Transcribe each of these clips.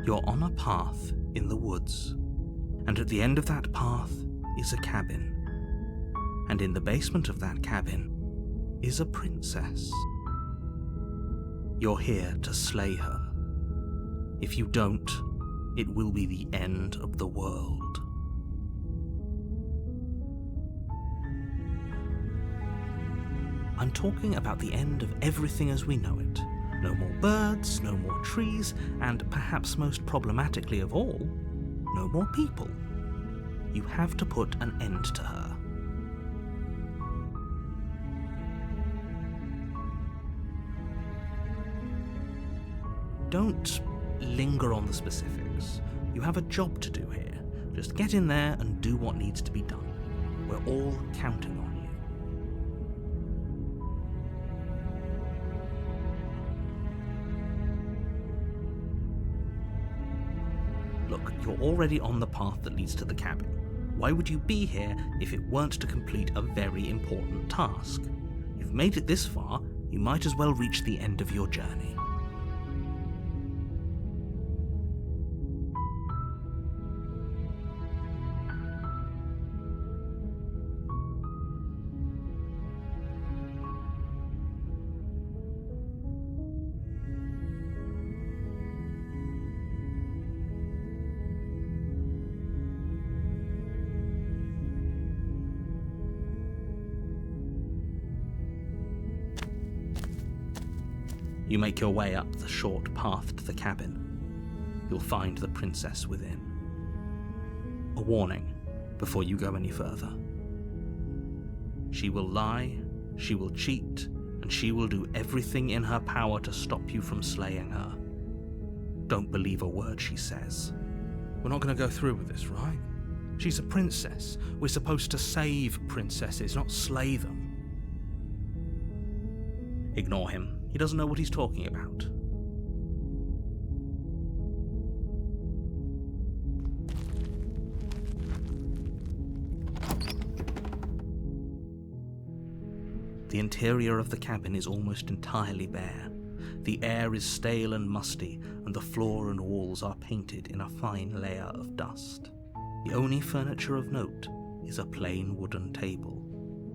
You're on a path in the woods, and at the end of that path is a cabin. And in the basement of that cabin is a princess. You're here to slay her. If you don't, it will be the end of the world. I'm talking about the end of everything as we know it. No more birds, no more trees, and perhaps most problematically of all, no more people. You have to put an end to her. Don't linger on the specifics. You have a job to do here. Just get in there and do what needs to be done. We're all counting on you. Look, you're already on the path that leads to the cabin. Why would you be here if it weren't to complete a very important task? You've made it this far, you might as well reach the end of your journey. You make your way up the short path to the cabin. You'll find the princess within. A warning before you go any further. She will lie, she will cheat, and she will do everything in her power to stop you from slaying her. Don't believe a word she says. We're not going to go through with this, right? She's a princess. We're supposed to save princesses, not slay them. Ignore him. He doesn't know what he's talking about. The interior of the cabin is almost entirely bare. The air is stale and musty, and the floor and walls are painted in a fine layer of dust. The only furniture of note is a plain wooden table.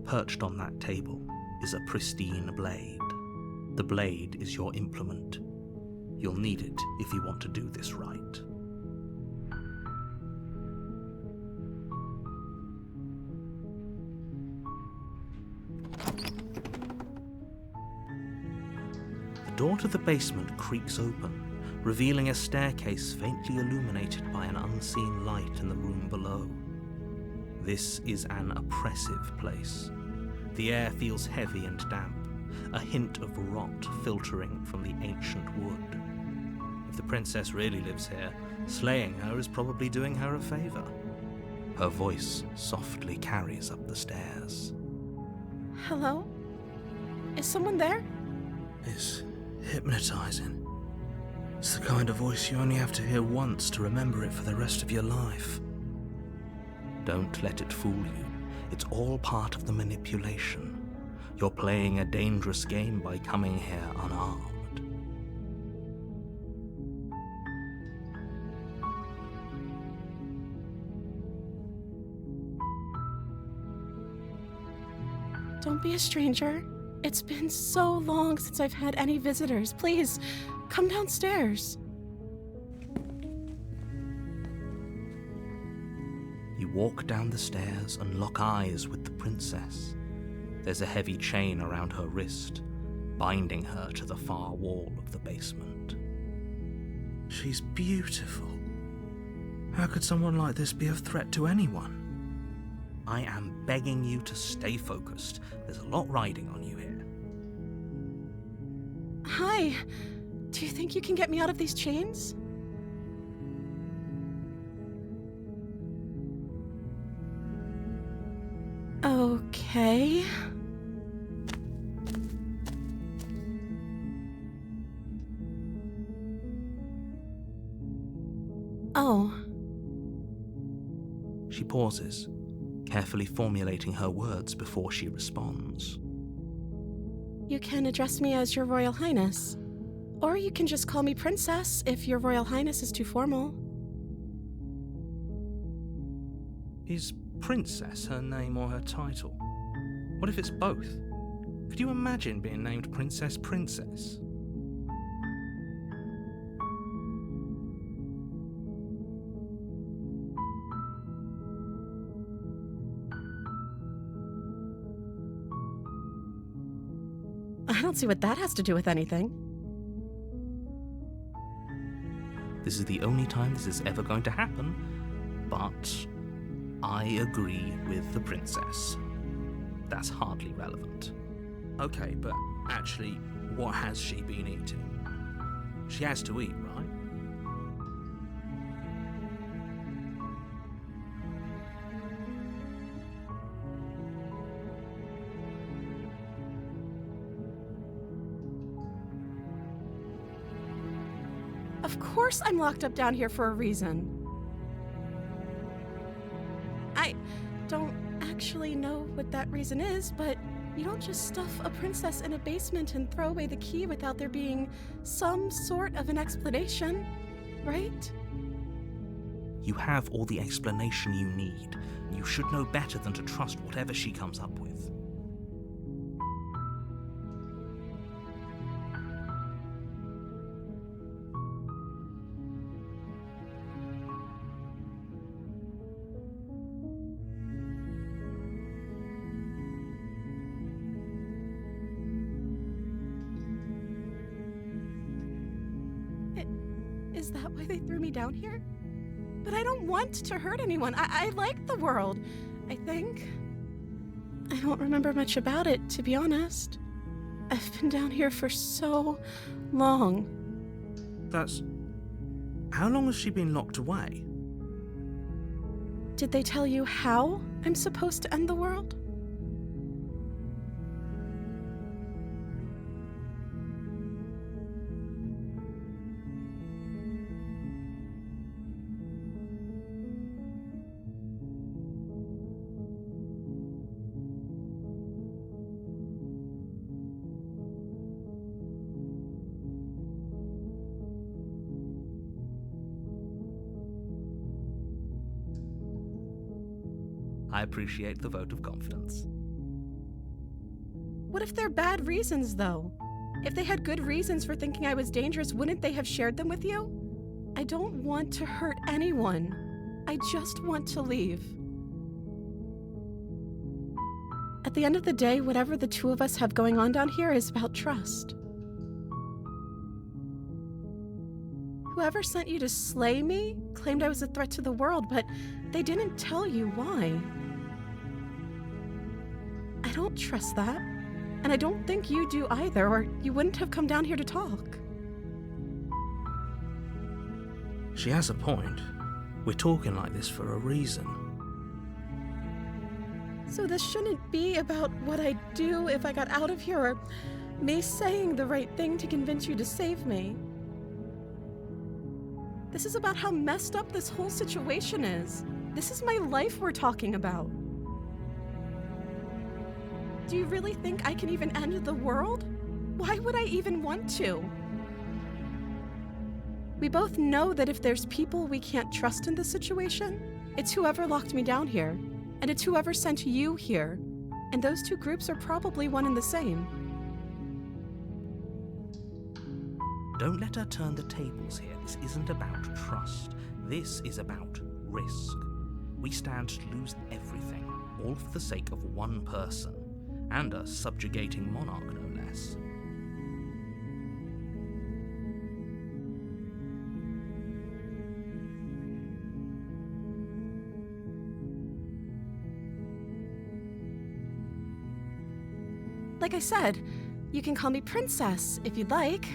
Perched on that table is a pristine blade. The blade is your implement. You'll need it if you want to do this right. The door to the basement creaks open, revealing a staircase faintly illuminated by an unseen light in the room below. This is an oppressive place. The air feels heavy and damp, a hint of rot filtering from the ancient wood. If the princess really lives here, slaying her is probably doing her a favor. Her voice softly carries up the stairs. Hello? Is someone there? It's hypnotizing. It's the kind of voice you only have to hear once to remember it for the rest of your life. Don't let it fool you. It's all part of the manipulation. You're playing a dangerous game by coming here unarmed. Don't be a stranger. It's been so long since I've had any visitors. Please, come downstairs. You walk down the stairs and lock eyes with the princess. There's a heavy chain around her wrist, binding her to the far wall of the basement. She's beautiful. How could someone like this be a threat to anyone? I am begging you to stay focused. There's a lot riding on you here. Hi. Do you think you can get me out of these chains? Okay. Oh. She pauses, carefully formulating her words before she responds. You can address me as Your Royal Highness. Or you can just call me Princess if your Royal Highness is too formal. Is Princess her name or her title? What if it's both? Could you imagine being named Princess Princess? I don't see what that has to do with anything. This is the only time this is ever going to happen, but I agree with the princess. That's hardly relevant. Okay, but actually, what has she been eating? She has to eat, right? Of course I'm locked up down here for a reason. I don't actually know what that reason is, but you don't just stuff a princess in a basement and throw away the key without there being some sort of an explanation, right? You have all the explanation you need. You should know better than to trust whatever she comes up with. Is that why they threw me down here? But I don't want to hurt anyone. I like the world, I think. I don't remember much about it, to be honest. I've been down here for so long. How long has she been locked away? Did they tell you how I'm supposed to end the world? I appreciate the vote of confidence. What if they're bad reasons, though? If they had good reasons for thinking I was dangerous, wouldn't they have shared them with you? I don't want to hurt anyone. I just want to leave. At the end of the day, whatever the two of us have going on down here is about trust. Whoever sent you to slay me claimed I was a threat to the world, but they didn't tell you why. I don't trust that, and I don't think you do either, or you wouldn't have come down here to talk. She has a point. We're talking like this for a reason. So this shouldn't be about what I'd do if I got out of here, or me saying the right thing to convince you to save me. This is about how messed up this whole situation is. This is my life we're talking about. Do you really think I can even end the world? Why would I even want to? We both know that if there's people we can't trust in this situation, it's whoever locked me down here, and it's whoever sent you here. And those two groups are probably one and the same. Don't let her turn the tables here. This isn't about trust. This is about risk. We stand to lose everything, all for the sake of one person, and a subjugating monarch, no less. Like I said, you can call me Princess if you'd like.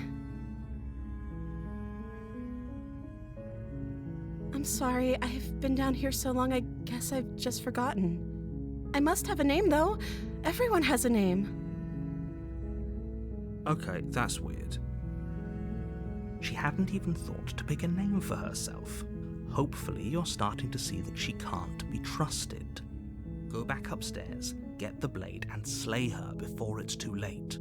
I'm sorry, I've been down here so long, I guess I've just forgotten. I must have a name, though. Everyone has a name. Okay, that's weird. She hadn't even thought to pick a name for herself. Hopefully you're starting to see that she can't be trusted. Go back upstairs, get the blade, and slay her before it's too late.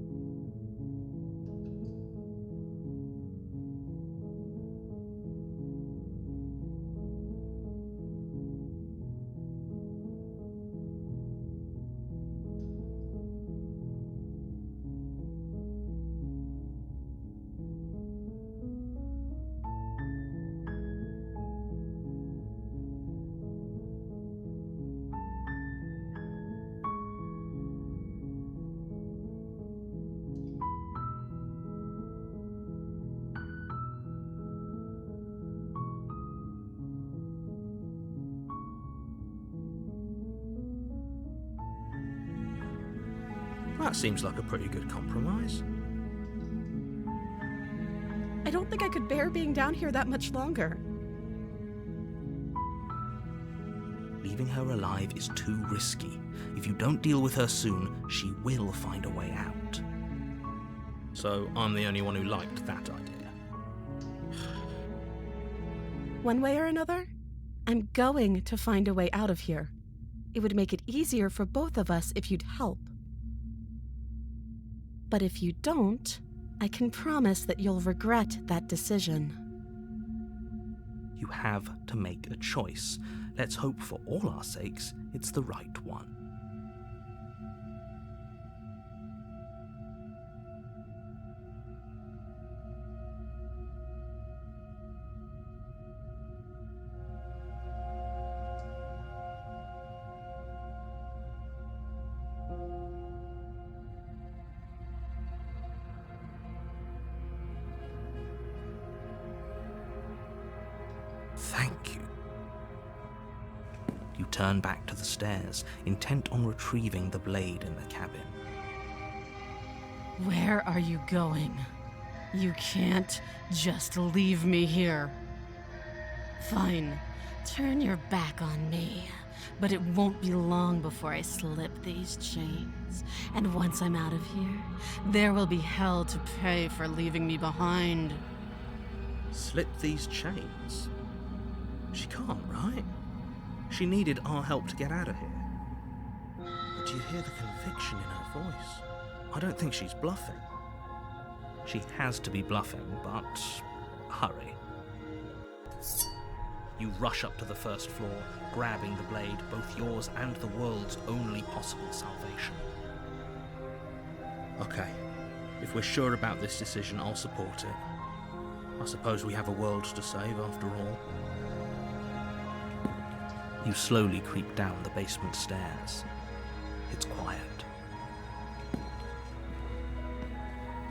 That seems like a pretty good compromise. I don't think I could bear being down here that much longer. Leaving her alive is too risky. If you don't deal with her soon, she will find a way out. So I'm the only one who liked that idea. One way or another, I'm going to find a way out of here. It would make it easier for both of us if you'd help. But if you don't, I can promise that you'll regret that decision. You have to make a choice. Let's hope for all our sakes it's the right one. Thank you. You turn back to the stairs, intent on retrieving the blade in the cabin. Where are you going? You can't just leave me here. Fine, turn your back on me, but it won't be long before I slip these chains. And once I'm out of here, there will be hell to pay for leaving me behind. Slip these chains? She can't, right? She needed our help to get out of here. But do you hear the conviction in her voice? I don't think she's bluffing. She has to be bluffing, but hurry. You rush up to the first floor, grabbing the blade, both yours and the world's only possible salvation. Okay, if we're sure about this decision, I'll support it. I suppose we have a world to save after all. You slowly creep down the basement stairs. It's quiet.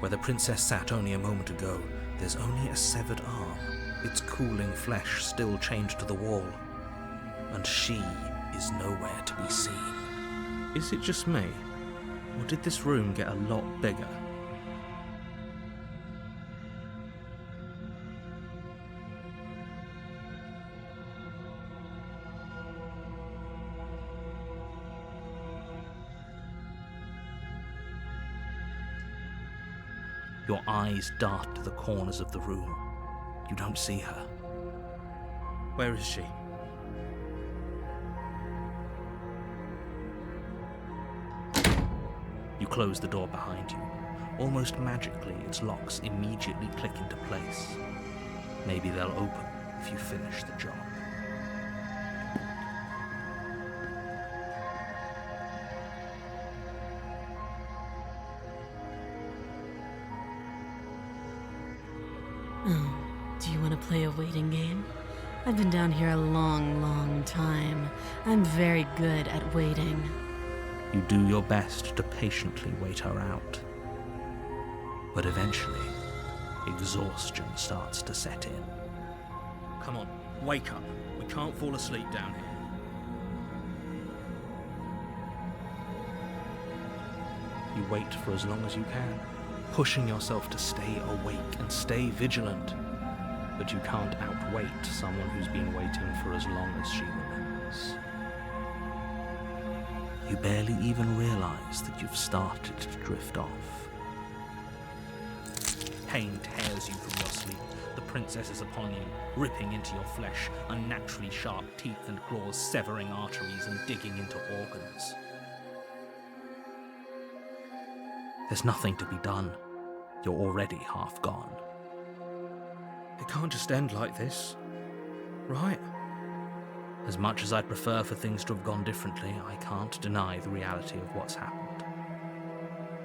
Where the princess sat only a moment ago, there's only a severed arm, its cooling flesh still chained to the wall. And she is nowhere to be seen. Is it just me? Or did this room get a lot bigger? Your eyes dart to the corners of the room. You don't see her. Where is she? You close the door behind you. Almost magically, its locks immediately click into place. Maybe they'll open if you finish the job. Oh, do you want to play a waiting game? I've been down here a long, long time. I'm very good at waiting. You do your best to patiently wait her out. But eventually, exhaustion starts to set in. Come on, wake up. We can't fall asleep down here. You wait for as long as you can, pushing yourself to stay awake and stay vigilant. But you can't outwait someone who's been waiting for as long as she remembers. You barely even realize that you've started to drift off. Pain tears you from your sleep. The princess is upon you, ripping into your flesh, unnaturally sharp teeth and claws severing arteries and digging into organs. There's nothing to be done. You're already half gone. It can't just end like this, right? As much as I'd prefer for things to have gone differently, I can't deny the reality of what's happened.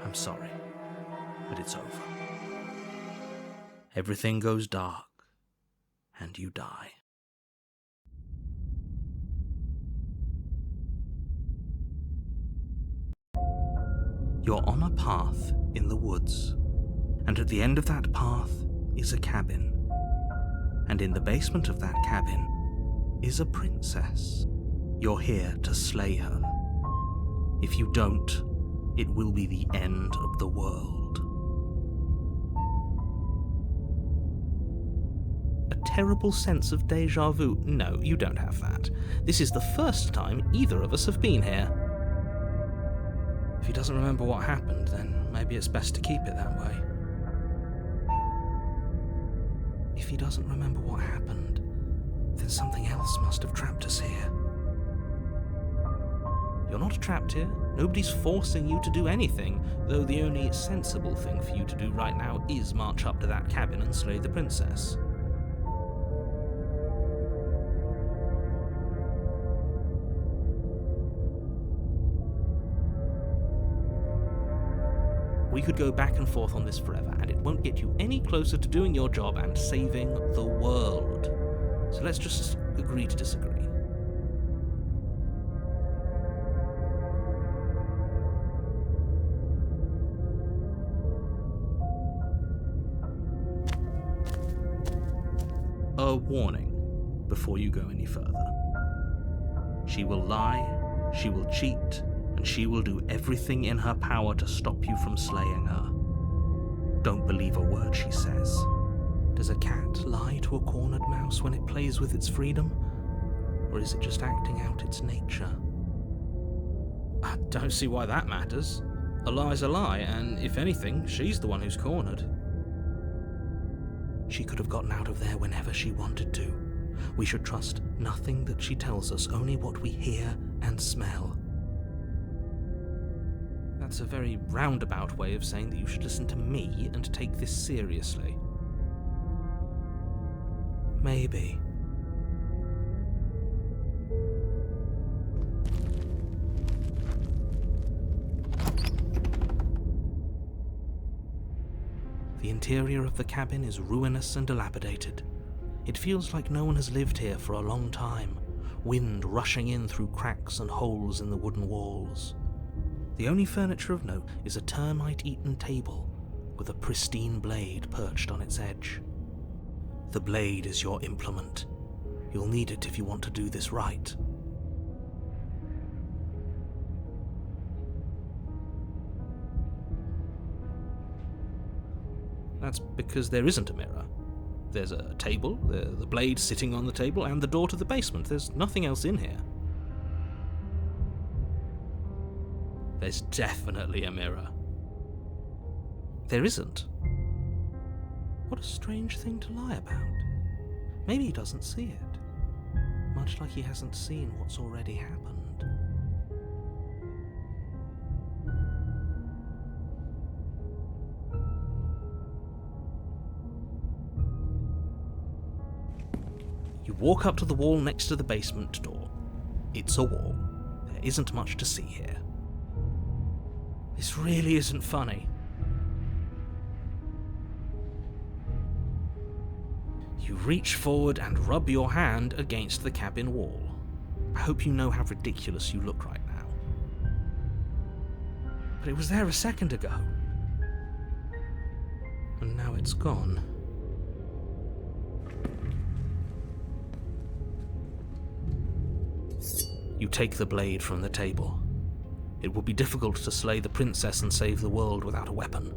I'm sorry, but it's over. Everything goes dark, and you die. You're on a path in the woods, and at the end of that path is a cabin. And in the basement of that cabin is a princess. You're here to slay her. If you don't, it will be the end of the world. A terrible sense of déjà vu? No, you don't have that. This is the first time either of us have been here. If he doesn't remember what happened, then maybe it's best to keep it that way. If he doesn't remember what happened, then something else must have trapped us here. You're not trapped here. Nobody's forcing you to do anything, though the only sensible thing for you to do right now is march up to that cabin and slay the princess. We could go back and forth on this forever, and it won't get you any closer to doing your job and saving the world. So let's just agree to disagree. A warning before you go any further. She will lie, she will cheat, and she will do everything in her power to stop you from slaying her. Don't believe a word she says. Does a cat lie to a cornered mouse when it plays with its freedom? Or is it just acting out its nature? I don't see why that matters. A lie's a lie, and if anything, she's the one who's cornered. She could have gotten out of there whenever she wanted to. We should trust nothing that she tells us, only what we hear and smell. That's a very roundabout way of saying that you should listen to me and take this seriously. Maybe. The interior of the cabin is ruinous and dilapidated. It feels like no one has lived here for a long time, wind rushing in through cracks and holes in the wooden walls. The only furniture of note is a termite-eaten table with a pristine blade perched on its edge. The blade is your implement. You'll need it if you want to do this right. That's because there isn't a mirror. There's a table, the blade sitting on the table, and the door to the basement. There's nothing else in here. There's definitely a mirror. There isn't. What a strange thing to lie about. Maybe he doesn't see it, much like he hasn't seen what's already happened. You walk up to the wall next to the basement door. It's a wall. There isn't much to see here. This really isn't funny. You reach forward and rub your hand against the cabin wall. I hope you know how ridiculous you look right now. But it was there a second ago. And now it's gone. You take the blade from the table. It would be difficult to slay the princess and save the world without a weapon.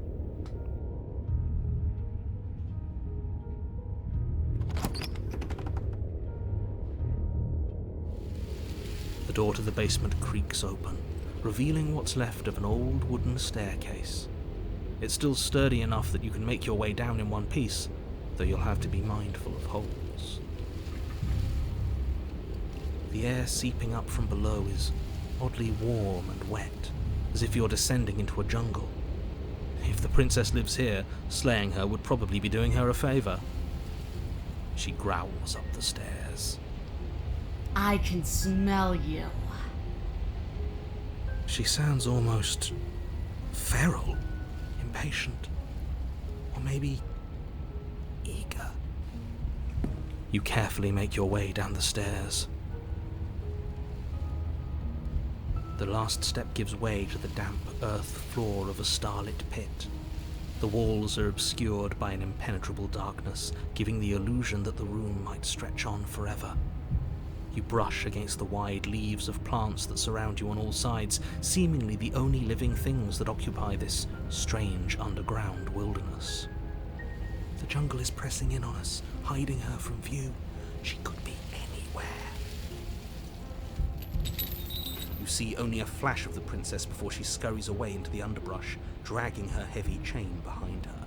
The door to the basement creaks open, revealing what's left of an old wooden staircase. It's still sturdy enough that you can make your way down in one piece, though you'll have to be mindful of holes. The air seeping up from below is oddly warm and wet, as if you're descending into a jungle. If the princess lives here, slaying her would probably be doing her a favor. She growls up the stairs. I can smell you. She sounds almost feral, impatient, or maybe eager. You carefully make your way down the stairs. The last step gives way to the damp earth floor of a starlit pit. The walls are obscured by an impenetrable darkness, giving the illusion that the room might stretch on forever. You brush against the wide leaves of plants that surround you on all sides, seemingly the only living things that occupy this strange underground wilderness. The jungle is pressing in on us, hiding her from view. She could be anywhere. You see only a flash of the princess before she scurries away into the underbrush, dragging her heavy chain behind her.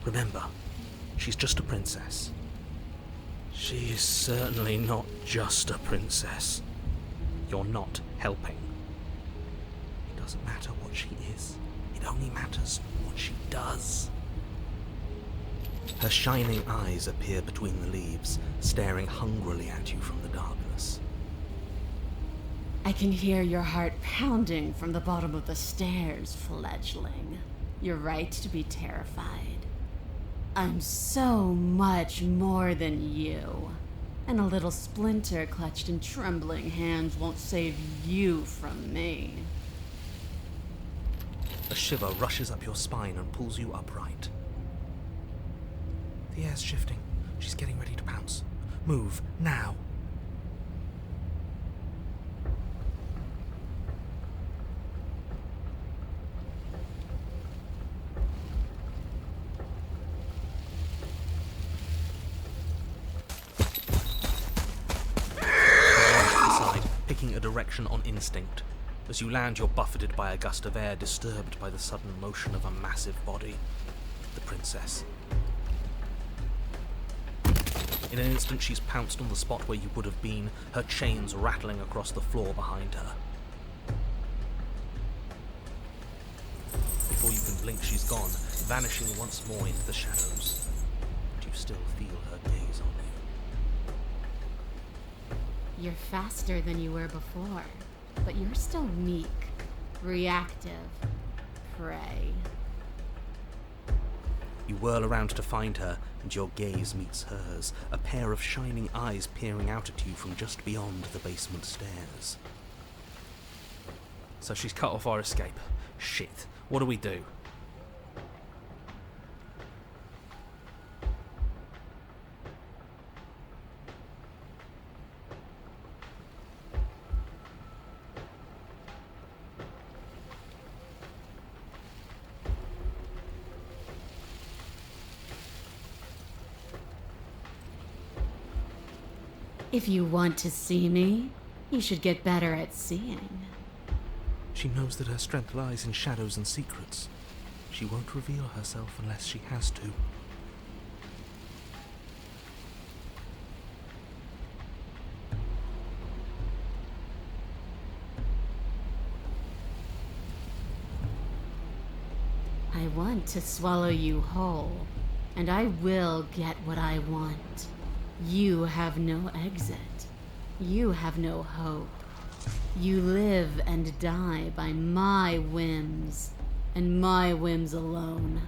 Remember, she's just a princess. She is certainly not just a princess. You're not helping. It doesn't matter what she is. It only matters what she does. Her shining eyes appear between the leaves, staring hungrily at you from the darkness. I can hear your heart pounding from the bottom of the stairs, fledgling. You're right to be terrified. I'm so much more than you. And a little splinter clutched in trembling hands won't save you from me. A shiver rushes up your spine and pulls you upright. The air's shifting. She's getting ready to pounce. Move, now. Picking a direction on instinct. As you land, you're buffeted by a gust of air, disturbed by the sudden motion of a massive body. The princess. In an instant, she's pounced on the spot where you would have been, her chains rattling across the floor behind her. Before you can blink, she's gone, vanishing once more into the shadows. But you still feel her gaze on you. You're faster than you were before, but you're still meek, reactive, prey. You whirl around to find her, and your gaze meets hers, a pair of shining eyes peering out at you from just beyond the basement stairs. So she's cut off our escape. Shit. What do we do? If you want to see me, you should get better at seeing. She knows that her strength lies in shadows and secrets. She won't reveal herself unless she has to. I want to swallow you whole, and I will get what I want. You have no exit. You have no hope. You live and die by my whims, and my whims alone.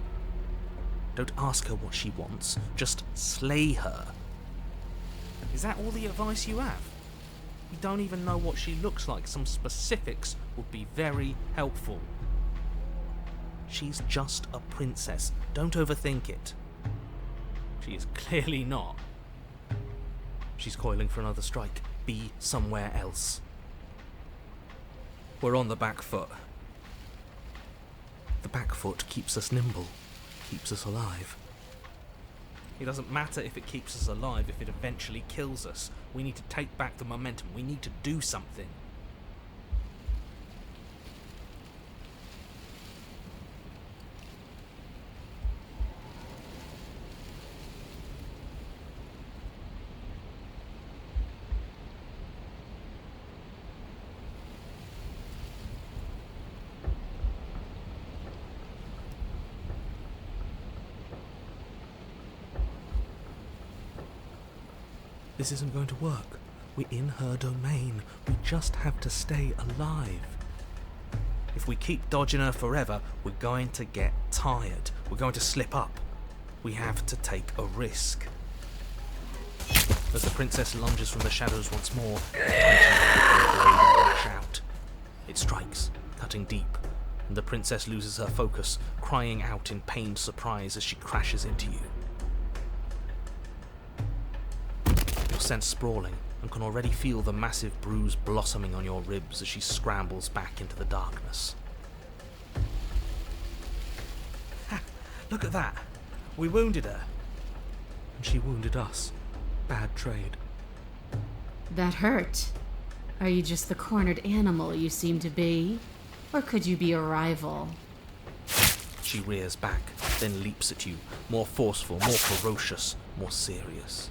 Don't ask her what she wants, just slay her. Is that all the advice you have? We don't even know what she looks like. Some specifics would be very helpful. She's just a princess. Don't overthink it. She is clearly not. She's coiling for another strike. Be somewhere else. We're on the back foot. The back foot keeps us nimble, keeps us alive. It doesn't matter if it keeps us alive, if it eventually kills us. We need to take back the momentum. We need to do something. This isn't going to work. We're in her domain. We just have to stay alive. If we keep dodging her forever, we're going to get tired. We're going to slip up. We have to take a risk. As the princess lunges from the shadows once more, the blade lash out. It strikes, cutting deep, and the princess loses her focus, crying out in pained surprise as she crashes into you. descent sprawling and can already feel the massive bruise blossoming on your ribs as she scrambles back into the darkness. Ha! Look at that! We wounded her. And she wounded us. Bad trade. That hurt. Are you just the cornered animal you seem to be? Or could you be a rival? She rears back, then leaps at you, more forceful, more ferocious, more serious.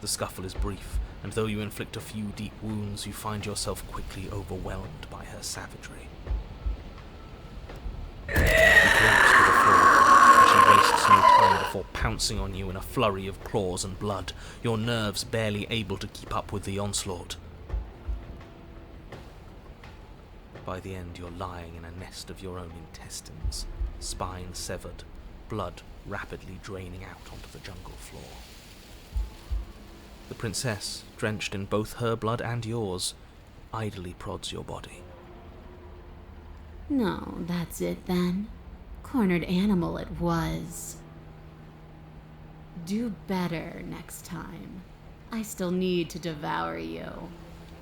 The scuffle is brief, and though you inflict a few deep wounds, you find yourself quickly overwhelmed by her savagery. You collapse to the floor, and she wastes no time before pouncing on you in a flurry of claws and blood, your nerves barely able to keep up with the onslaught. By the end, you're lying in a nest of your own intestines, spine severed, blood rapidly draining out onto the jungle floor. The princess, drenched in both her blood and yours, idly prods your body. No, that's it then. Cornered animal it was. Do better next time. I still need to devour you.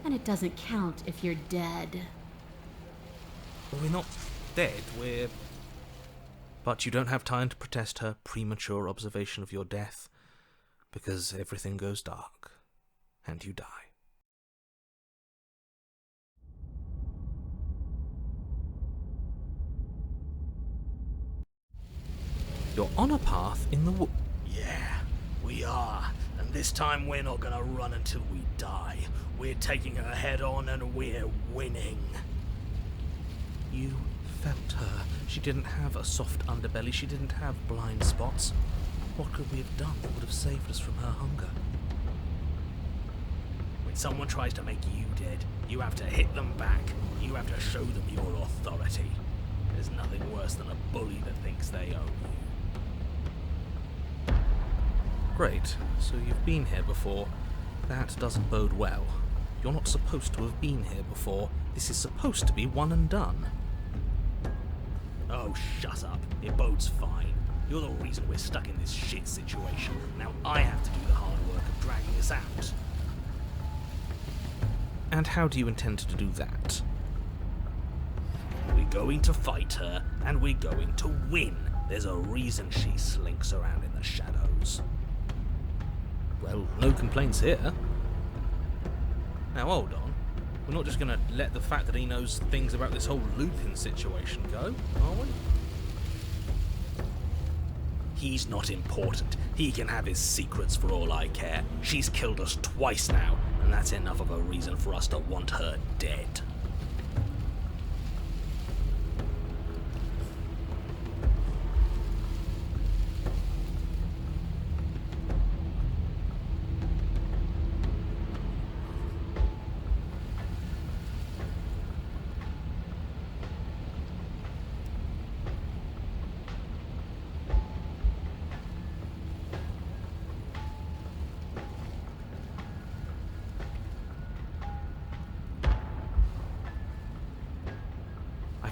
And it doesn't count if you're dead. Well, we're not dead, we're... But you don't have time to protest her premature observation of your death, because everything goes dark, and you die. You're on a path in the wood. Yeah, we are. And this time we're not gonna run until we die. We're taking her head on and we're winning. You felt her. She didn't have a soft underbelly. She didn't have blind spots. What could we have done that would have saved us from her hunger? When someone tries to make you dead, you have to hit them back. You have to show them your authority. There's nothing worse than a bully that thinks they own you. Great. So you've been here before. That doesn't bode well. You're not supposed to have been here before. This is supposed to be one and done. Oh, shut up. It bodes fine. You're the reason we're stuck in this shit situation. Now I have to do the hard work of dragging us out. And how do you intend to do that? We're going to fight her, and we're going to win. There's a reason she slinks around in the shadows. Well, no complaints here. Now hold on. We're not just going to let the fact that he knows things about this whole Lupin situation go, are we? He's not important. He can have his secrets for all I care. She's killed us twice now, and that's enough of a reason for us to want her dead.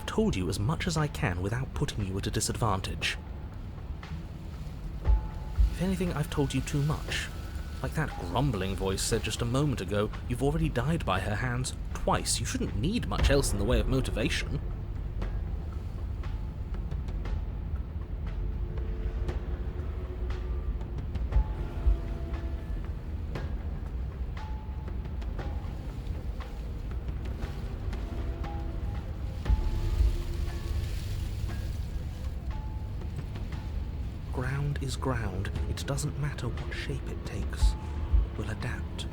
Told you as much as I can without putting you at a disadvantage. If anything, I've told you too much. Like that grumbling voice said just a moment ago, you've already died by her hands twice. You shouldn't need much else in the way of motivation. Ground is ground. It doesn't matter what shape it takes. We'll adapt.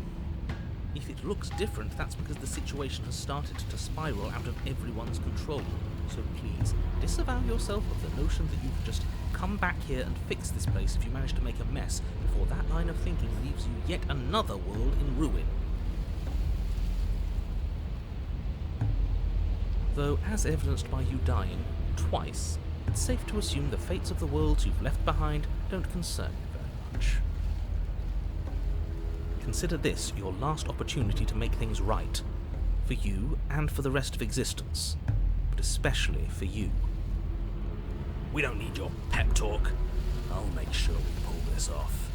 If it looks different, that's because the situation has started to spiral out of everyone's control. So please, disavow yourself of the notion that you can just come back here and fix this place if you manage to make a mess, before that line of thinking leaves you yet another world in ruin. Though, as evidenced by you dying twice, it's safe to assume the fates of the worlds you've left behind don't concern you very much. Consider this your last opportunity to make things right, for you and for the rest of existence, but especially for you. We don't need your pep talk. I'll make sure we pull this off.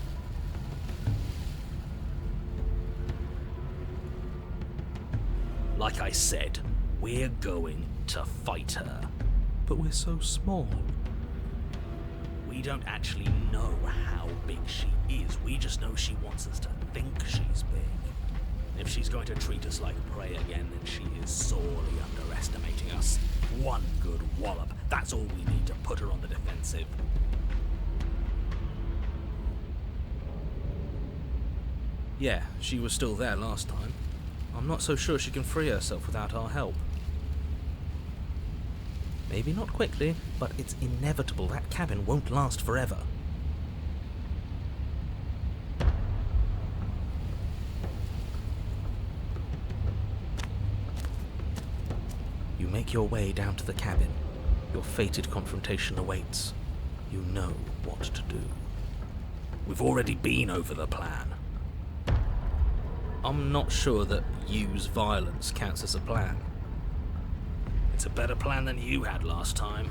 Like I said, we're going to fight her. But we're so small. We don't actually know how big she is. We just know she wants us to think she's big. If she's going to treat us like prey again, then she is sorely underestimating us. One good wallop, that's all we need to put her on the defensive. Yeah, she was still there last time. I'm not so sure she can free herself without our help. Maybe not quickly, but it's inevitable. That cabin won't last forever. You make your way down to the cabin. Your fated confrontation awaits. You know what to do. We've already been over the plan. I'm not sure that use violence counts as a plan. It's a better plan than you had last time.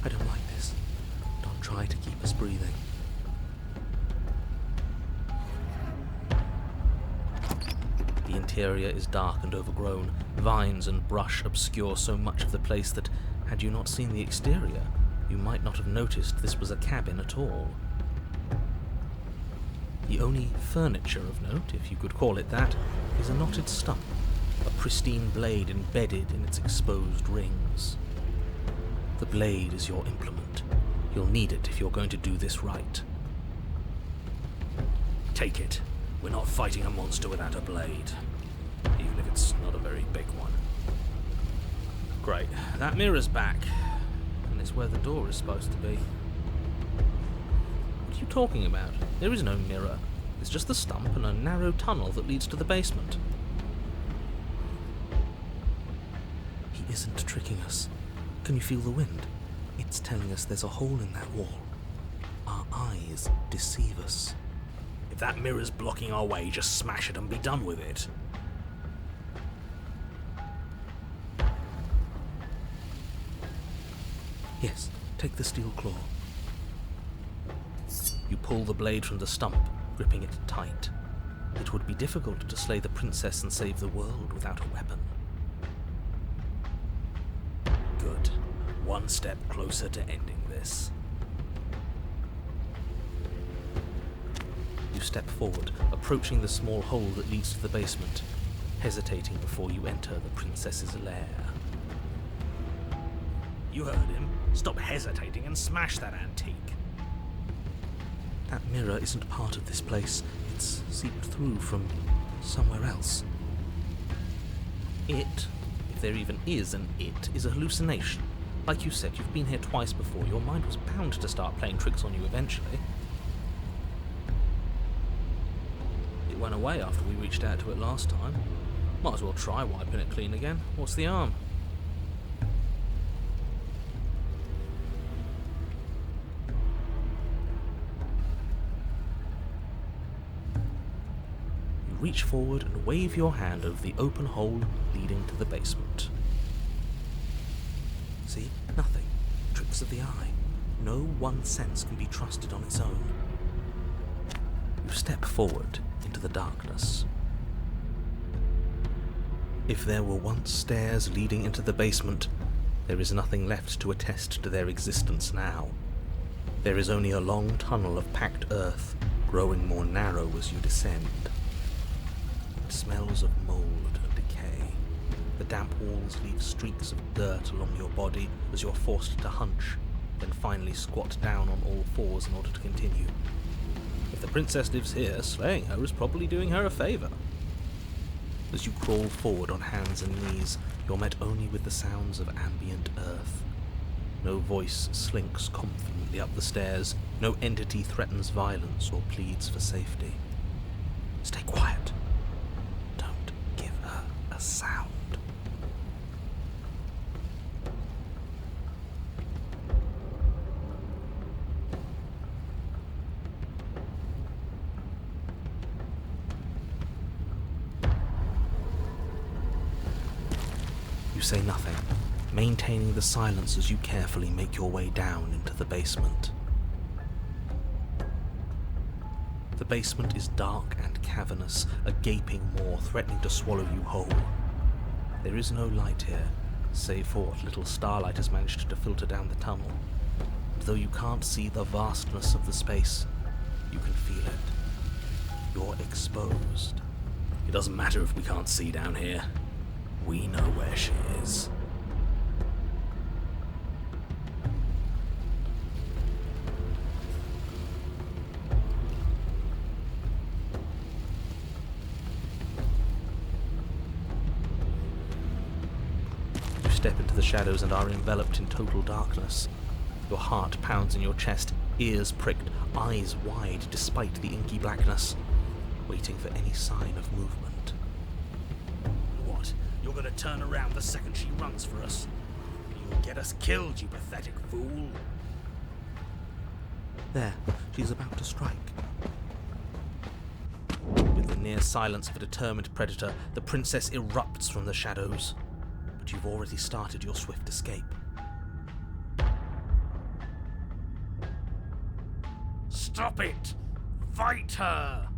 I don't like this. Don't try to keep us breathing. The interior is dark and overgrown. Vines and brush obscure so much of the place that, had you not seen the exterior, you might not have noticed this was a cabin at all. The only furniture of note, if you could call it that, is a knotted stump, a pristine blade embedded in its exposed rings. The blade is your implement. You'll need it if you're going to do this right. Take it. We're not fighting a monster without a blade, even if it's not a very big one. Great. That mirror's back, and it's where the door is supposed to be. What are you talking about? There is no mirror. It's just the stump and a narrow tunnel that leads to the basement. He isn't tricking us. Can you feel the wind? It's telling us there's a hole in that wall. Our eyes deceive us. If that mirror's blocking our way, just smash it and be done with it. Yes, take the steel claw. You pull the blade from the stump, gripping it tight. It would be difficult to slay the princess and save the world without a weapon. Good. One step closer to ending this. You step forward, approaching the small hole that leads to the basement, hesitating before you enter the princess's lair. You heard him. Stop hesitating and smash that antique. That mirror isn't part of this place. It's seeped through from somewhere else. It, if there even is an it, is a hallucination. Like you said, you've been here twice before. Your mind was bound to start playing tricks on you eventually. It went away after we reached out to it last time. Might as well try wiping it clean again. What's the harm? You reach forward and wave your hand over the open hole leading to the basement. See? Nothing. Tricks of the eye. No one sense can be trusted on its own. You step forward into the darkness. If there were once stairs leading into the basement, there is nothing left to attest to their existence now. There is only a long tunnel of packed earth, growing more narrow as you descend. It smells of mold and decay. The damp walls leave streaks of dirt along your body as you're forced to hunch, then finally squat down on all fours in order to continue. If the princess lives here, slaying her is probably doing her a favour. As you crawl forward on hands and knees, you're met only with the sounds of ambient earth. No voice slinks confidently up the stairs, no entity threatens violence or pleads for safety. Stay quiet. Don't give her a sound. You say nothing, maintaining the silence as you carefully make your way down into the basement. The basement is dark and cavernous, a gaping maw threatening to swallow you whole. There is no light here, save for what little starlight has managed to filter down the tunnel. And though you can't see the vastness of the space, you can feel it. You're exposed. It doesn't matter if we can't see down here. We know where she is. You step into the shadows and are enveloped in total darkness. Your heart pounds in your chest, ears pricked, eyes wide despite the inky blackness, waiting for any sign of movement. What? You're gonna turn around the second she runs for us? You'll get us killed, you pathetic fool. There, she's about to strike. With the near silence of a determined predator, the princess erupts from the shadows. But you've already started your swift escape. Stop it! Fight her!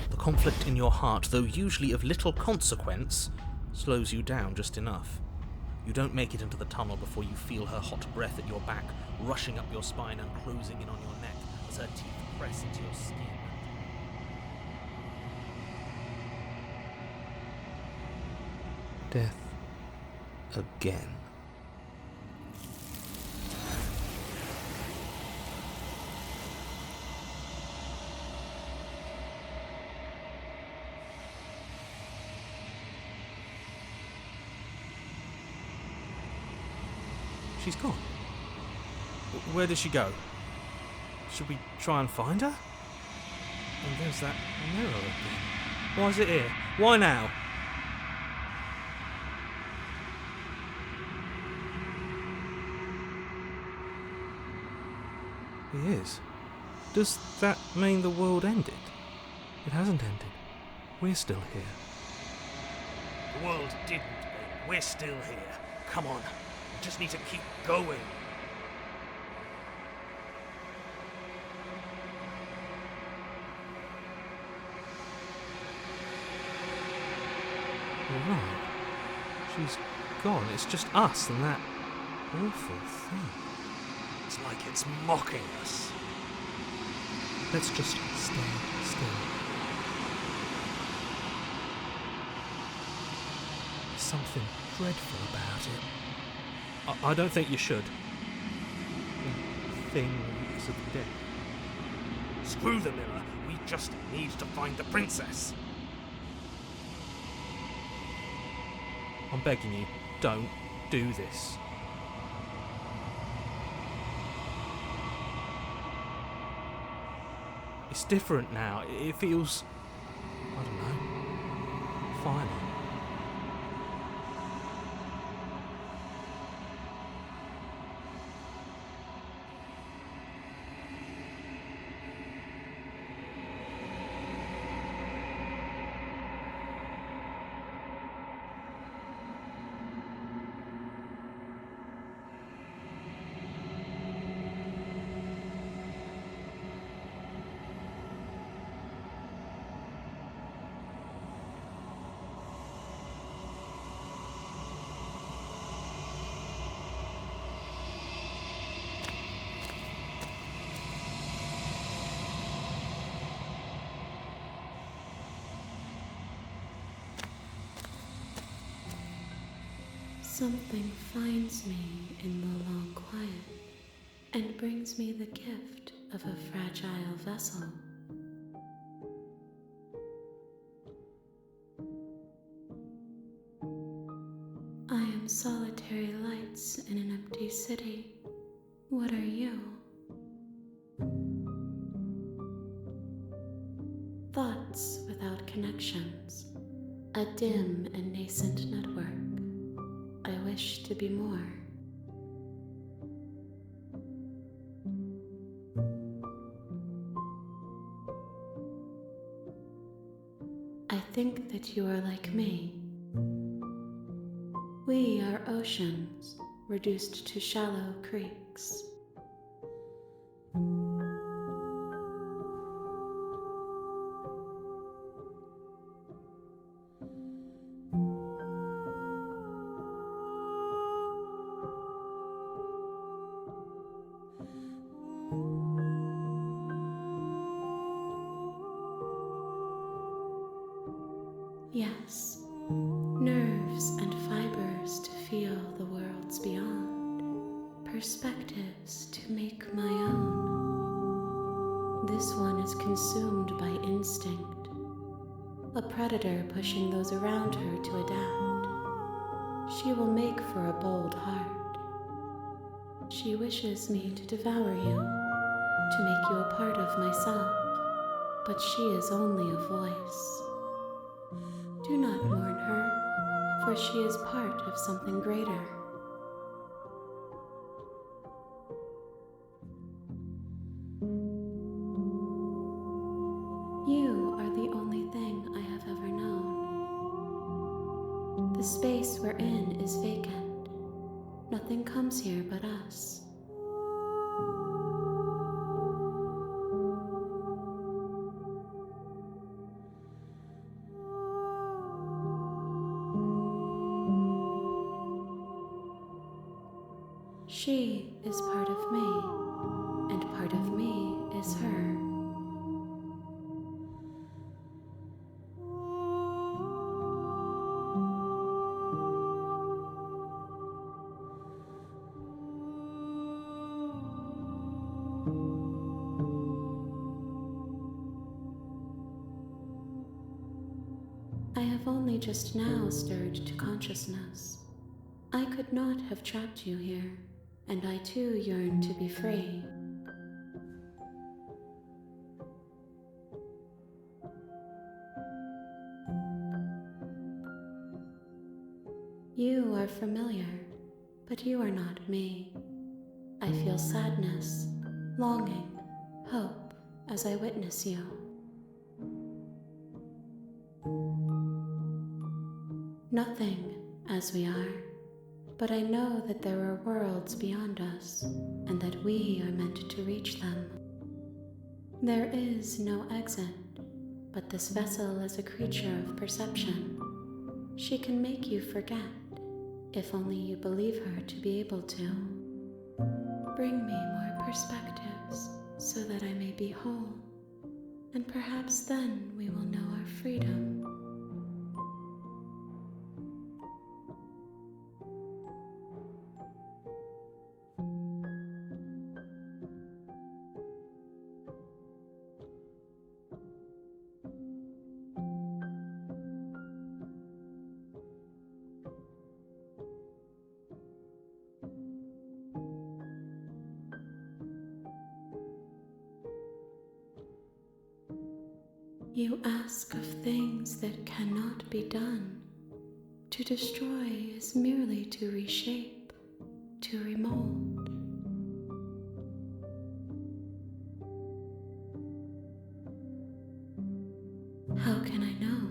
The conflict in your heart, though usually of little consequence, slows you down just enough. You don't make it into the tunnel before you feel her hot breath at your back, rushing up your spine and closing in on your neck as her teeth press into your skin. Death again. She's gone. Where did she go? Should we try and find her? And there's that mirror again. Why is it here? Why now? He is. Does that mean the world ended? It hasn't ended. We're still here. The world didn't, but we're still here. Come on. We just need to keep going. You're right. She's gone. It's just us and that awful thing. It's like it's mocking us. Let's just stay still. There's something dreadful about it. I don't think you should. The thing is dead. Screw the mirror. We just need to find the princess. I'm begging you, don't do this. It's different now. It feels, I don't know, final. Something finds me in the long quiet and brings me the gift of a fragile vessel. I am solitary lights in an empty city. What are you? Thoughts without connections, a dim and nascent network. I wish to be more. I think that you are like me. We are oceans, reduced to shallow creeks. Yes, nerves and fibers to feel the worlds beyond, perspectives to make my own. This one is consumed by instinct, a predator pushing those around her to adapt. She will make for a bold heart. She wishes me to devour you, to make you a part of myself, but she is only a voice. Do not mourn her, for she is part of something greater. You are the only thing I have ever known. The space we're in is vacant. Nothing comes here but us. She is part of me, and part of me is her. I have only just now stirred to consciousness. I could not have trapped you here, and I too yearn to be free. You are familiar, but you are not me. I feel sadness, longing, hope as I witness you. Nothing as we are, but I know that there are worlds beyond us, and that we are meant to reach them. There is no exit, but this vessel is a creature of perception. She can make you forget, if only you believe her to be able to. Bring me more perspectives, so that I may be whole, and perhaps then we will know our freedom. You ask of things that cannot be done. To destroy is merely to reshape, to remold. How can I know?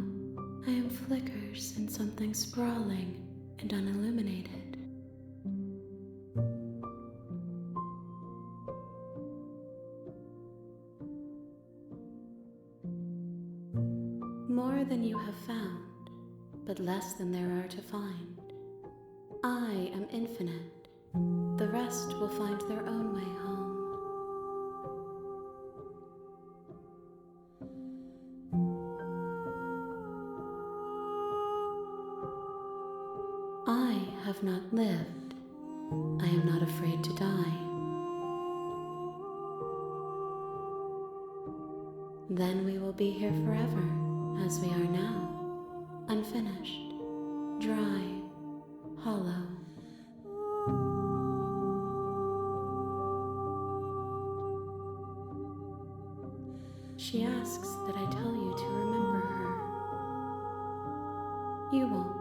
I am flickers in something sprawling and unilluminated. More than you have found, but less than there are to find. I am infinite. The rest will find their own way home. I have not lived. I am not afraid to die. Then we will be here forever, as we are now, unfinished, dry, hollow. She asks that I tell you to remember her. You won't.